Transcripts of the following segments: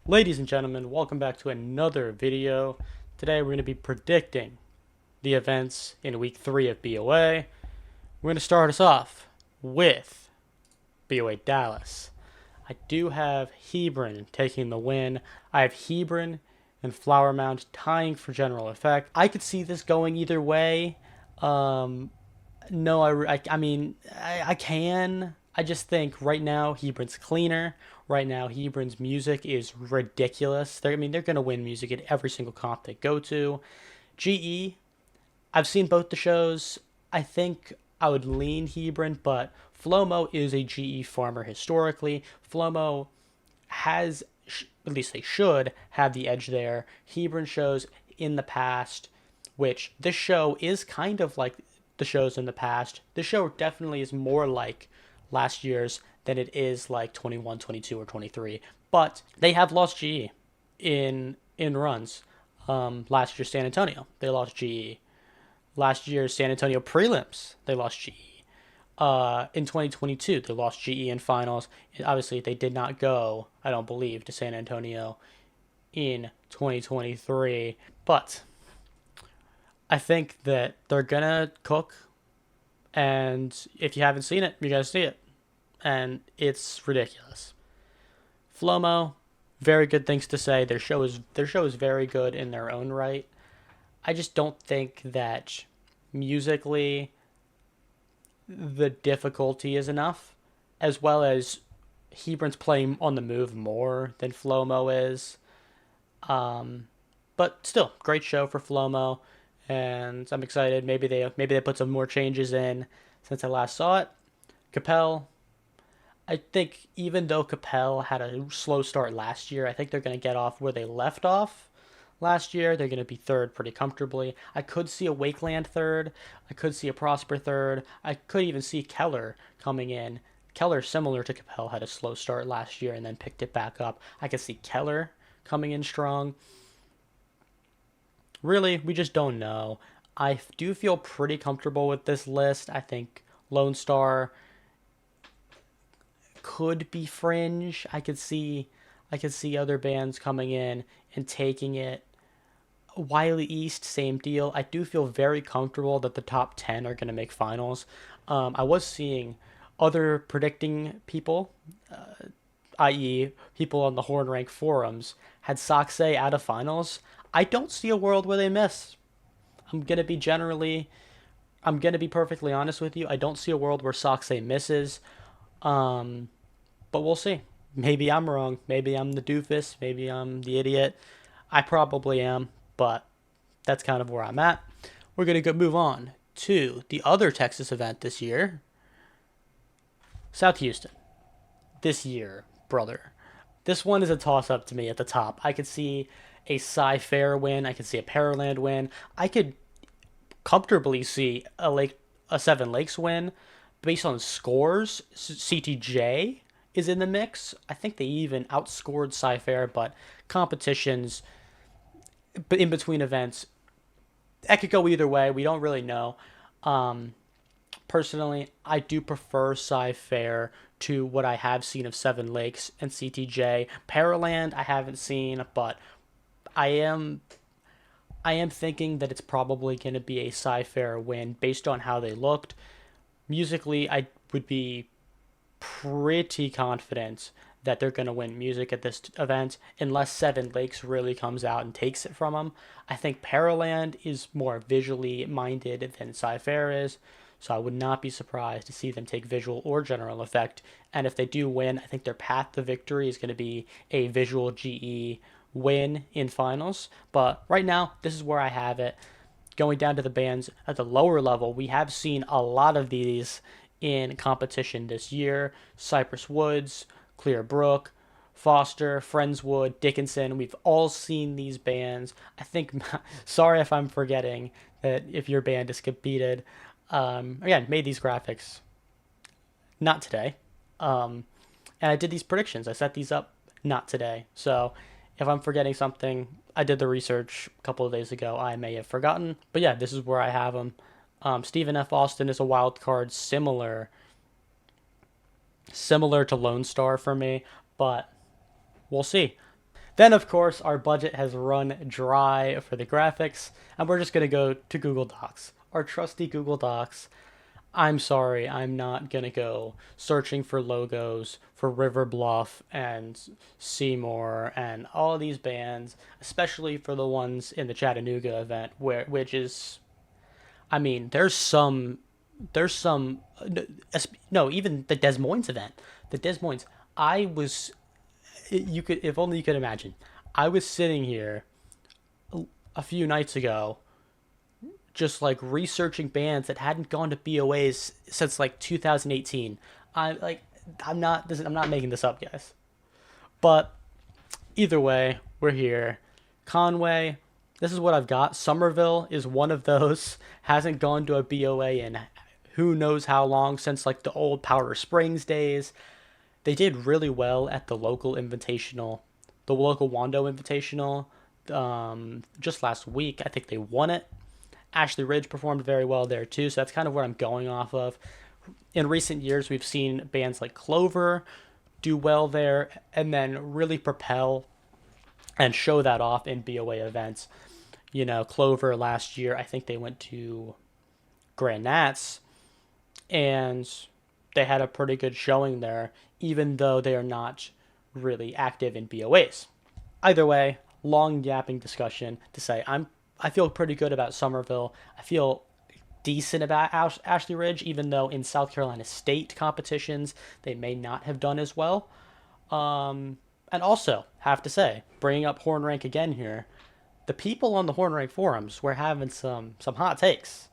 Ladies and gentlemen, welcome back to another video. Today we're going to be predicting the events in week 3 of BOA. We're going to start us off with BOA Dallas. I do have Hebron taking the win. I have Hebron and Flower Mound tying for general effect. I could see this going either way. No, I can. I just think right now Hebron's cleaner. Right now Hebron's music is ridiculous. They're gonna win music at every single comp they go to. GE, I've seen both the shows. I think I would lean Hebron, but Flomo is a GE farmer historically. Flomo has, at least they should, have the edge there. Hebron shows in the past, which this show is kind of like the shows in the past. This show definitely is more like last year's than it is like 21, 22, or 23. But they have lost GE in runs. Last year, San Antonio, they lost GE. Last year's San Antonio prelims, they lost GE. In 2022, they lost GE in finals. Obviously, they did not go, I don't believe, to San Antonio in 2023. But I think that they're gonna cook, and if you haven't seen it, you gotta see it, and it's ridiculous. Flomo, very good things to say. Their show is very good in their own right. I just don't think that musically the difficulty is enough, as well as Hebron's playing on the move more than Flomo is. But still, great show for Flomo, and I'm excited. Maybe they put some more changes in since I last saw it. Coppell, I think even though Coppell had a slow start last year, I think they're going to get off where they left off last year. They're going to be third pretty comfortably. I could see a Wakeland third. I could see a Prosper third. I could even see Keller coming in. Keller, similar to Coppell, had a slow start last year and then picked it back up. I could see Keller coming in strong. Really, we just don't know. I do feel pretty comfortable with this list. I think Lone Star could be fringe. I could see other bands coming in and taking it. Wylie East, same deal. I do feel very comfortable that the top 10 are going to make finals. I was seeing other predicting people, i.e., people on the Horn Rank forums, had Sachse out of finals. I don't see a world where they miss. I'm going to be generally, I'm going to be perfectly honest with you. I don't see a world where Sachse misses. Um, but we'll see. Maybe I'm wrong. Maybe I'm the doofus. Maybe I'm the idiot. I probably am, but that's kind of where I'm at. We're going to move on to the other Texas event this year, South Houston. This year, brother. This one is a toss up to me at the top. I could see a Cy Fair win. I could see a Pearland win. I could comfortably see a Seven Lakes win based on scores. CTJ is in the mix. I think they even outscored Cy Fair, but competitions in between events, that could go either way. We don't really know. Um, Personally, I do prefer Cy Fair to what I have seen of Seven Lakes and CTJ. Paraland I haven't seen, but I am I am thinking that it's probably going to be a Cy Fair win based on how they looked. Musically, I would be pretty confident that they're going to win music at this event unless Seven Lakes really comes out and takes it from them. I think Paraland is more visually minded than Sci-Fair is, so I would not be surprised to see them take visual or general effect. And if they do win, I think their path to victory is going to be a visual GE win in finals. But right now, this is where I have it. Going down to the bands at the lower level, we have seen a lot of these in competition this year. Cypress Woods, Clear Brook, Foster, Friendswood, Dickinson. We've all seen these bands. I think, sorry if I'm forgetting that if your band is competed. Again, made these graphics not today. And I did these predictions. I set these up not today. So if I'm forgetting something, I did the research a couple of days ago. I may have forgotten. But yeah, this is where I have them. Stephan F Austin is a wild card, similar to Lone Star for me, but we'll see. Then, of course, our budget has run dry for the graphics, and we're just going to go to Google Docs, our trusty Google Docs. I'm sorry, I'm not going to go searching for logos for River Bluff and Seymour and all these bands, especially for the ones in the Chattanooga event, which is, I mean, there's some, no, even the Des Moines event, the Des Moines. I was, you could, if only you could imagine. I was sitting here a few nights ago, just like researching bands that hadn't gone to BOAs since like 2018. I'm not making this up, guys. But either way, we're here. Conway, this is what I've got. Summerville is one of those. Hasn't gone to a BOA in who knows how long, since like the old Powder Springs days. They did really well at the local invitational, the local Wando invitational, just last week. I think they won it. Ashley Ridge performed very well there too, so that's kind of what I'm going off of. In recent years, we've seen bands like Clover do well there and then really propel and show that off in BOA events. You know, Clover last year, I think they went to Grand Nats and they had a pretty good showing there, even though they are not really active in BOAs. Either way, long yapping discussion to say I feel pretty good about Summerville. I feel decent about Ashley Ridge, even though in South Carolina State competitions they may not have done as well. And also, have to say, bringing up Horn Rank again here, the people on the Horn Rank forums were having some hot takes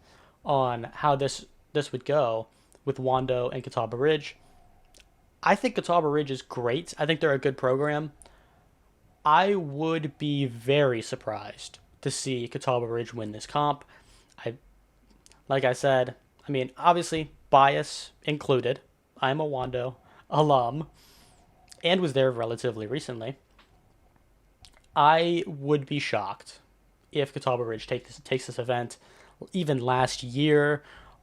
on how this would go with Wando and Catawba Ridge. I think Catawba Ridge is great. I think they're a good program. I would be very surprised to see Catawba Ridge win this comp. I, like I said, I mean, obviously, bias included. I'm a Wando alum and was there relatively recently. I would be shocked if Catawba Ridge takes this event. Even last year,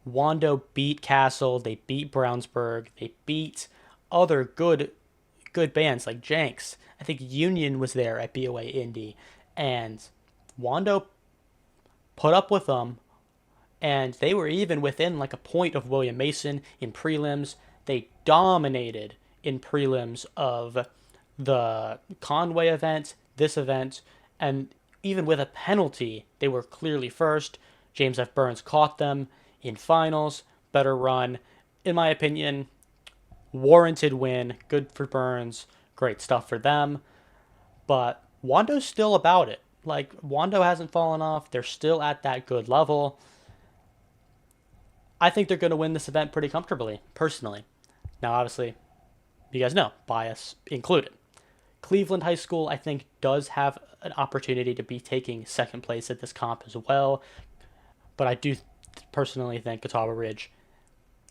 Wando beat Castle, they beat Brownsburg, they beat other good bands like Jenks. I think Union was there at BOA Indy, and Wando put up with them, and they were even within like a point of William Mason in prelims. They dominated in prelims of the Conway event, this event, and even with a penalty, they were clearly first. James F. Burns caught them in finals. Better run. In my opinion, warranted win. Good for Burns. Great stuff for them. But Wando's still about it. Like, Wando hasn't fallen off. They're still at that good level. I think they're going to win this event pretty comfortably, personally. Now, obviously, you guys know, bias included. Cleveland High School, I think, does have an opportunity to be taking second place at this comp as well. But I do personally think Catawba Ridge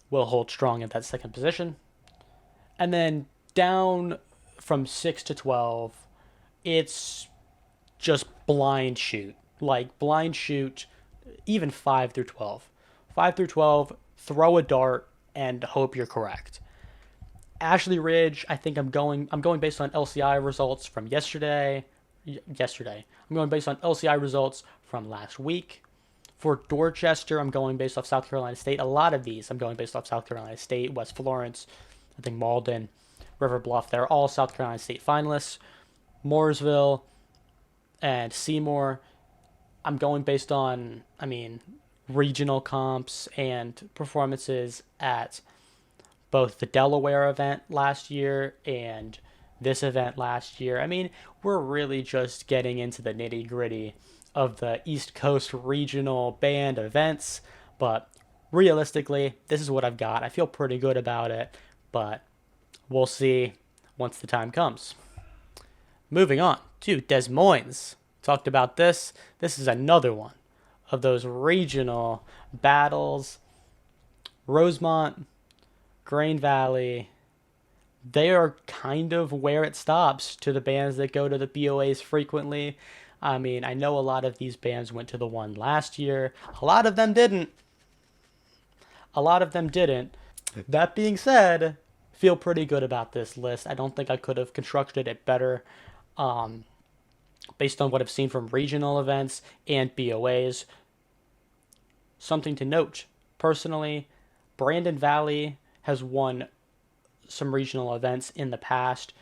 will hold strong at that second position. And then down from 6 to 12, it's just blind shoot. Like, blind shoot, even 5 through 12. 5 through 12, throw a dart and hope you're correct. Ashley Ridge, I think I'm going based on LCI results from yesterday. I'm going based on LCI results from last week. For Dorchester, I'm going based off South Carolina State. A lot of these, I'm going based off South Carolina State, West Florence, I think Mauldin, River Bluff. They're all South Carolina State finalists. Mooresville and Seymour, I'm going based on, regional comps and performances at both the Delaware event last year and this event last year. We're really just getting into the nitty gritty of the East Coast regional band events, but realistically, this is what I've got. I feel pretty good about it, but we'll see once the time comes. Moving on to Des Moines. Talked about this. This is another one of those regional battles. Rosemont, Grain Valley, they are kind of where it stops to the bands that go to the BOAs frequently. I know a lot of these bands went to the one last year. A lot of them didn't. That being said, feel pretty good about this list. I don't think I could have constructed it better. based on what I've seen from regional events and BOAs. Something to note, personally, Brandon Valley has won some regional events in the past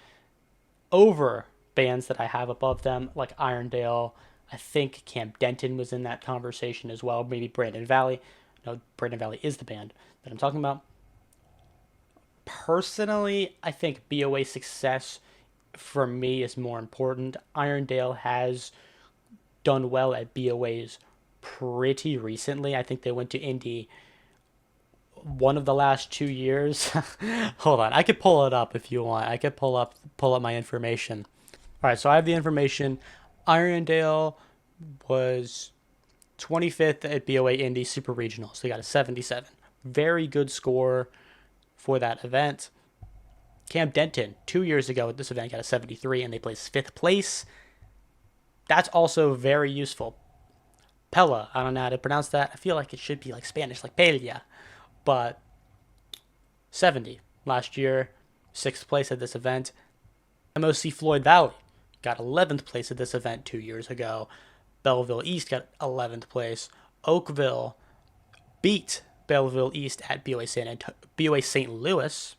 over bands that I have above them, like Irondale. I think Camp Denton was in that conversation as well. Maybe Brandon Valley. No, Brandon Valley is the band that I'm talking about. Personally, I think BOA success for me is more important. Irondale has done well at BOAs pretty recently. I think they went to Indy one of the last 2 years. Hold on, I could pull it up if you want. I could pull up my information. All right, so I have the information. Irondale was 25th at BOA Indy Super Regionals. They got a 77. Very good score for that event. Camp Denton, 2 years ago at this event, got a 73, and they placed 5th place. That's also very useful. Pella, I don't know how to pronounce that. I feel like it should be like Spanish, like Pelia. But 70 last year, 6th place at this event. MOC Floyd Valley got 11th place at this event 2 years ago. Belleville East got 11th place. Oakville beat Belleville East at BOA St. Louis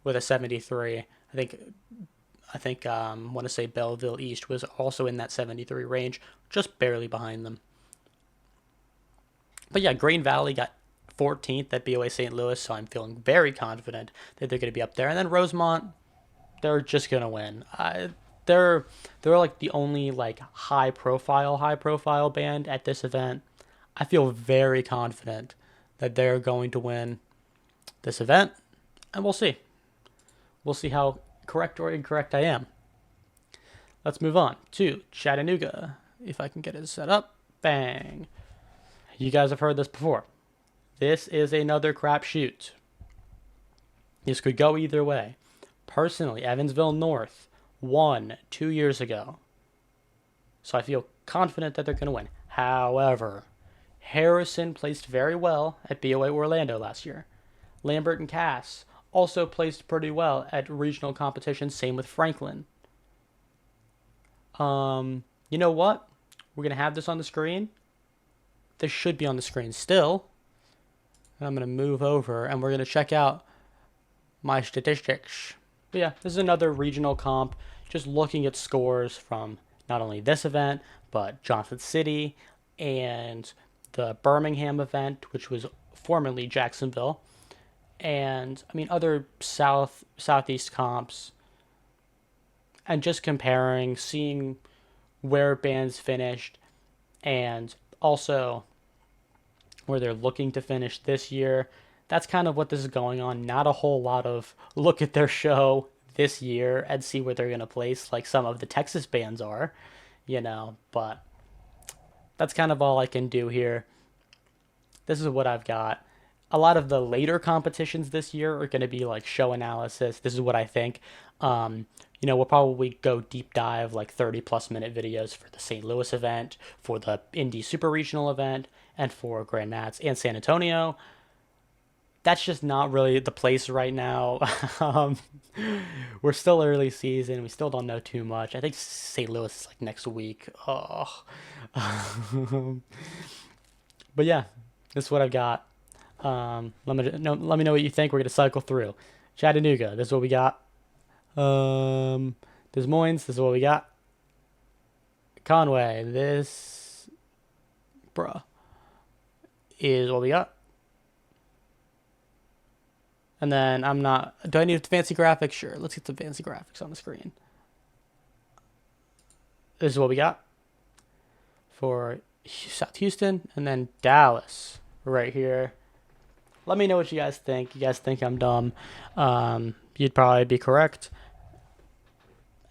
with a 73. I want to say Belleville East was also in that 73 range, just barely behind them. But yeah, Green Valley got 14th at BOA St. Louis, so I'm feeling very confident that they're going to be up there. And then Rosemont, they're just going to win. They're like the only like high profile band at this event. I feel very confident that they're going to win this event, and we'll see. We'll see how correct or incorrect I am. Let's move on to Chattanooga. If I can get it set up. Bang. You guys have heard this before. This is another crapshoot. This could go either way. Personally, Evansville North won 2 years ago, so I feel confident that they're going to win. However, Harrison placed very well at BOA Orlando last year. Lambert and Cass also placed pretty well at regional competitions. Same with Franklin. You know what? We're going to have this on the screen. This should be on the screen still. I'm going to move over and we're going to check out my statistics. But yeah, this is another regional comp. Just looking at scores from not only this event, but Johnson City and the Birmingham event, which was formerly Jacksonville. And I mean other southeast comps, and just comparing, seeing where bands finished, and also where they're looking to finish this year. That's kind of what this is going on. Not a whole lot of look at their show this year and see where they're going to place like some of the Texas bands are, but that's kind of all I can do here. This is what I've got. A lot of the later competitions this year are going to be like show analysis. This is what I think. We'll probably go deep dive, like 30 plus minute videos for the St. Louis event, for the Indy Super Regional event, and for Grand Nats and San Antonio. That's just not really the place right now. We're still early season. We still don't know too much. I think St. Louis is like next week. Oh. But yeah, this is what I've got. Let me know what you think. We're going to cycle through. Chattanooga, this is what we got. Des Moines, this is what we got. Conway, this is what we got. And then do I need fancy graphics? Sure, let's get some fancy graphics on the screen. This is what we got for South Houston, and then Dallas right here. Let me know what you guys think. You guys think I'm dumb? You'd probably be correct.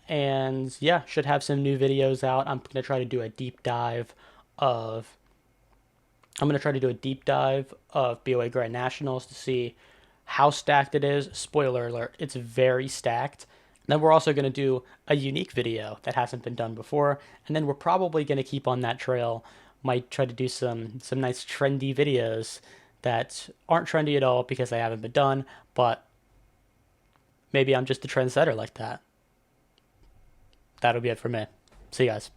And yeah, should have some new videos out. I'm gonna try to do a deep dive of BOA Grand Nationals to see how stacked it is. Spoiler alert, it's very stacked. And then we're also going to do a unique video that hasn't been done before. And then we're probably going to keep on that trail. Might try to do some nice trendy videos that aren't trendy at all because they haven't been done. But maybe I'm just a trendsetter like that. That'll be it for me. See you guys.